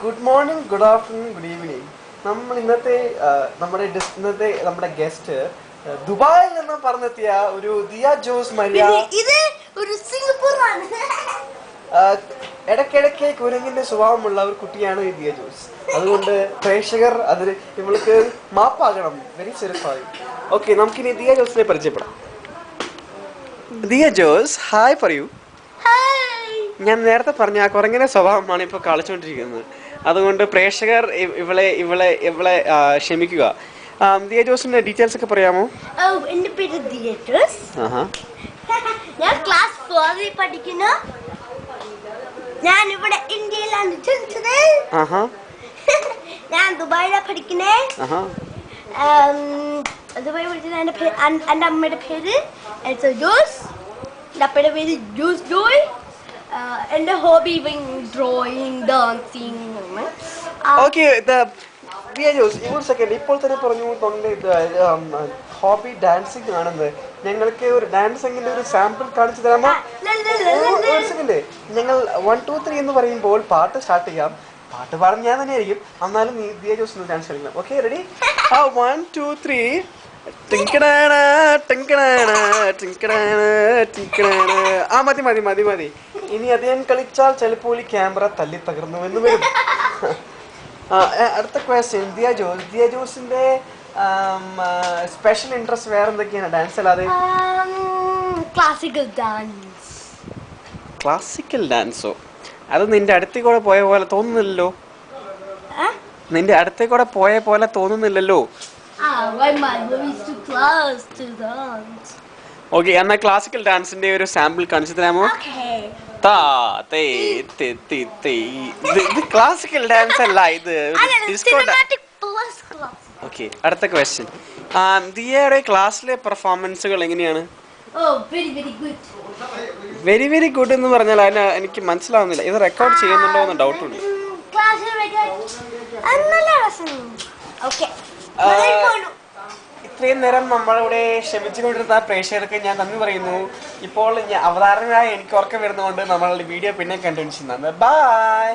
Good morning, good afternoon, good evening. നമ്മൾ നമ്മുടെ guest ദുബായിൽ നിന്ന് പറഞ്ഞെത്തിയ ഒരു ദിയ ജോസ് മരിയ. ഇത് ഒരു സിംഗപ്പൂറാണ്. ഇടയ്ക്കിടയ്ക്ക് കുരങ്ങിന്റെ സ്വഭാവമുള്ള ഒരു കുട്ടിയാണ് ഈ ദിയ ജോസ്. അതുകൊണ്ട് പ്രേക്ഷകർ അതിന് ഇവൾക്ക് മാപ്പാകണം. വെരി ചെറുപ്പായി. ഓക്കെ, നമുക്കിനി ദിയ ജോസിനെ പരിചയപ്പെടാം. ദിയ ജോസ്, ഹായ് പറയൂ. ഞാൻ നേരത്തെ പറഞ്ഞ ആ കുരങ്ങിന്റെ സ്വഭാവമാണ് ഇപ്പോൾ കളിച്ചുകൊണ്ടിരിക്കുന്നത്. അതുകൊണ്ട് പ്രേക്ഷകർ ഇവളെ ക്ഷമിക്കുക. ദിയ ജോസിന്റെ ഡീറ്റെയിൽസ് ഒക്കെ പറയാമോ? എന്റെ പേര് ദിയ ജോസ്. ഞാൻ ക്ലാസ് 4 പഠിക്കുന്നു. ഞാൻ ഇവിടെ ഇന്ത്യയിലാണ് ജനിച്ചത്. ഞാൻ ദുബായിലാണ് പഠിക്കുന്നേ. ദുബായ് പഠിച്ചത് എൻ്റെ അമ്മയുടെ പേര് ജോസ്. എൻ്റെ അപ്പയുടെ പേര് ജോസ് ജോയ്. എൻ്റെ ഹോബി ഡ്രോയിങ്, ഡാൻസിങ്. ഇപ്പോൾ തന്നെ പറഞ്ഞു ഹോബി ഡാൻസിങ് ആണെന്ന്. ഞങ്ങൾക്ക് ഒരു ഡാൻസിങ്ങിന്റെ ഒരു സാമ്പിൾ കാണിച്ചു തരാമോ? ഒരു സെക്കൻഡ്. ഞങ്ങൾ 1 2 3 എന്ന് പറയുമ്പോൾ പാട്ട് സ്റ്റാർട്ട് ചെയ്യാം. പാട്ട് പാടും ഞാൻ തന്നെ ആയിരിക്കും. എന്നാലും നീ ദിയ ജോസ് ഡാൻസ് കളിക്കണം. Okay, ready? 1 2 3. മതി. ഇനി അധികം കളിച്ചാൽ ചിലപ്പോൾ ഈ ക്യാമറ തല്ലി തകർന്നു എന്ന് വരും. അടുത്ത ക്വസ്റ്റ്യൻ, ദിയ ജോസിന്റെ സ്പെഷ്യൽ ഇൻട്രസ്റ്റ് വേറെ എന്തൊക്കെയാണ് ഡാൻസ് അല്ലാതെ? ക്ലാസിക്കൽ ഡാൻസോ? അത് നിന്റെ അടുത്തേ കൂടെ പോയ പോലെ തോന്നുന്നില്ലല്ലോ. ഓക്കെ, എന്നാ ക്ലാസിക്കൽ ഡാൻസിന്റെ ഒരു സാമ്പിൾ കാണിച്ചു തരാമോ? ഇത് ക്ലാസിക്കൽ ഡാൻസ് അല്ല, ഇത് ഡിസ്കോ. ഓക്കെ, അടുത്ത ക്വസ്റ്റ്യൻ. ദിയയുടെ ക്ലാസ്സിലെ പെർഫോമൻസുകൾ എങ്ങനെയാണ്? വെരി ഗുഡ് എന്ന് പറഞ്ഞാൽ അതിന് എനിക്ക് മനസ്സിലാവുന്നില്ല. ഇത് റെക്കോർഡ് ചെയ്യുന്നുണ്ടോ എന്ന് ഡൗട്ട് ഉണ്ട്. ഇത്രയും നേരം നമ്മളിവിടെ ക്ഷമിച്ചുകൊണ്ടിരുന്ന പ്രേക്ഷകർക്ക് ഞാൻ നന്ദി പറയുന്നു. ഇപ്പോൾ അവതാരകനായി എനിക്ക് ഉറക്കം വരുന്നതുകൊണ്ട് നമ്മൾ വീഡിയോ പിന്നെ കണ്ടിന്യൂ ചെയ്യുന്നത്. ബൈ.